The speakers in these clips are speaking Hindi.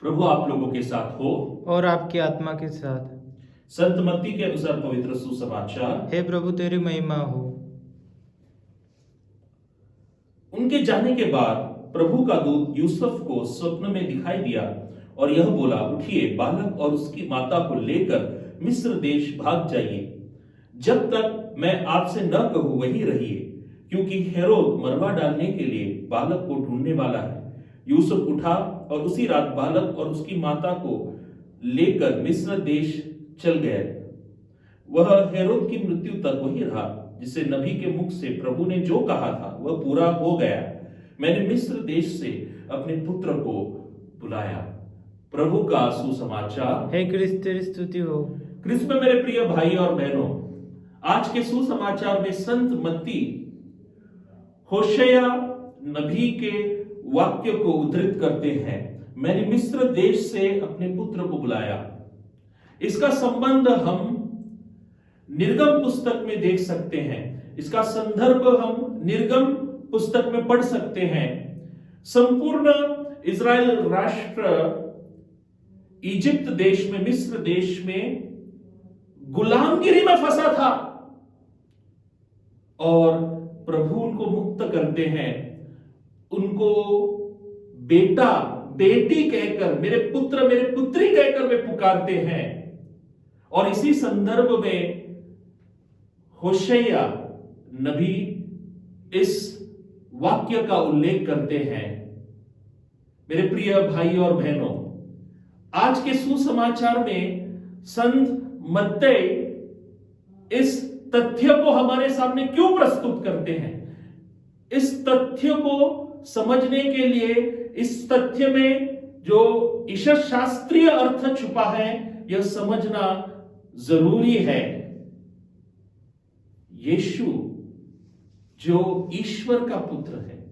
प्रभु आप लोगों के साथ हो और आपकी आत्मा के साथ। संत मत्ती के अनुसार पवित्र सुसमाचार। हे प्रभु तेरी महिमा हो। उनके जाने के बाद प्रभु का दूत यूसुफ को स्वप्न में दिखाई दिया और यह बोला, उठिए, बालक और उसकी माता को लेकर मिस्र देश भाग जाइए, जब तक मैं आपसे न कहूं वहीं रहिए, क्योंकि हेरोद मरवा डालने के लिए बालक को ढूंढने वाला है। यूसुफ उठा और उसी रात बालक और उसकी माता को लेकर मिस्र देश चल गए। वह हेरोद की मृत्यु तक वही रहा, जिसे नबी के मुख से प्रभु ने जो कहा था वह पूरा हो गया, मैंने मिस्र देश से अपने पुत्र को बुलाया। प्रभु का सुसमाचार। हे क्रिस्त तेरी स्तुति हो। क्रिस्त में मेरे प्रिय भाई और बहनों, आज के सुसमाचार में संत मत्ती होशेया नबी के वाक्य को उद्धृत करते हैं, मैंने मिस्र देश से अपने पुत्र को बुलाया। इसका संबंध हम निर्गम पुस्तक में देख सकते हैं, इसका संदर्भ हम निर्गम पुस्तक में पढ़ सकते हैं। संपूर्ण इजराइल राष्ट्र इजिप्त देश में, मिस्र देश में गुलामगिरी में फंसा था और प्रभु उनको मुक्त करते हैं। उनको बेटा बेटी कहकर, मेरे पुत्र मेरे पुत्री कहकर वे पुकारते हैं। और इसी संदर्भ में होशेया नबी इस वाक्य का उल्लेख करते हैं। मेरे प्रिय भाई और बहनों, आज के सुसमाचार में संत मत्ती इस तथ्य को हमारे सामने क्यों प्रस्तुत करते हैं? इस तथ्य को समझने के लिए, इस तथ्य में जो ईश्वर शास्त्रीय अर्थ छुपा है, यह समझना जरूरी है। यीशु जो ईश्वर का पुत्र है,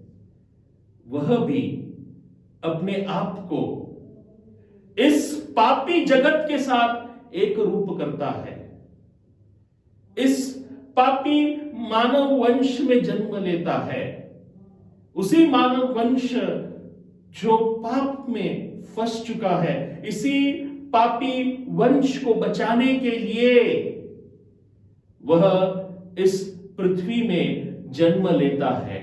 वह भी अपने आप को इस पापी जगत के साथ एक रूप करता है। इस पापी मानव वंश में जन्म लेता है, उसी मानव वंश जो पाप में फंस चुका है। इसी पापी वंश को बचाने के लिए वह इस पृथ्वी में जन्म लेता है।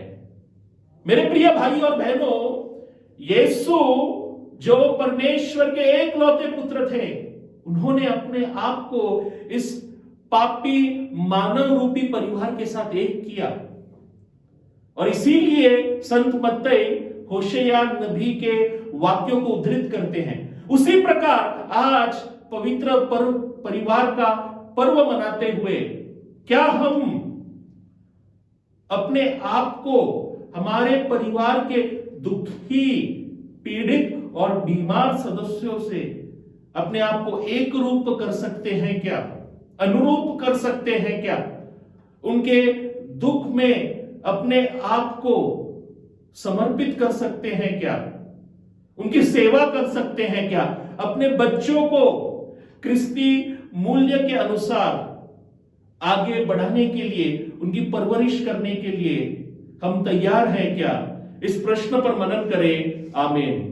मेरे प्रिय भाई और बहनों, यीशु जो परमेश्वर के एकलौते पुत्र थे, उन्होंने अपने आप को इस पापी मानव रूपी परिवार के साथ एक किया। और इसीलिए संत मत्ती होशेया नबी के वाक्यों को उद्धृत करते हैं। उसी प्रकार आज पवित्र परिवार का पर्व मनाते हुए क्या हम अपने आप को हमारे परिवार के दुखी, पीड़ित और बीमार सदस्यों से अपने आप को एक रूप कर सकते हैं क्या? अनुरूप कर सकते हैं क्या? उनके दुख में अपने आप को समर्पित कर सकते हैं क्या? उनकी सेवा कर सकते हैं क्या? अपने बच्चों को क्रिस्ती मूल्य के अनुसार आगे बढ़ाने के लिए, उनकी परवरिश करने के लिए हम तैयार हैं क्या? इस प्रश्न पर मनन करें। आमीन।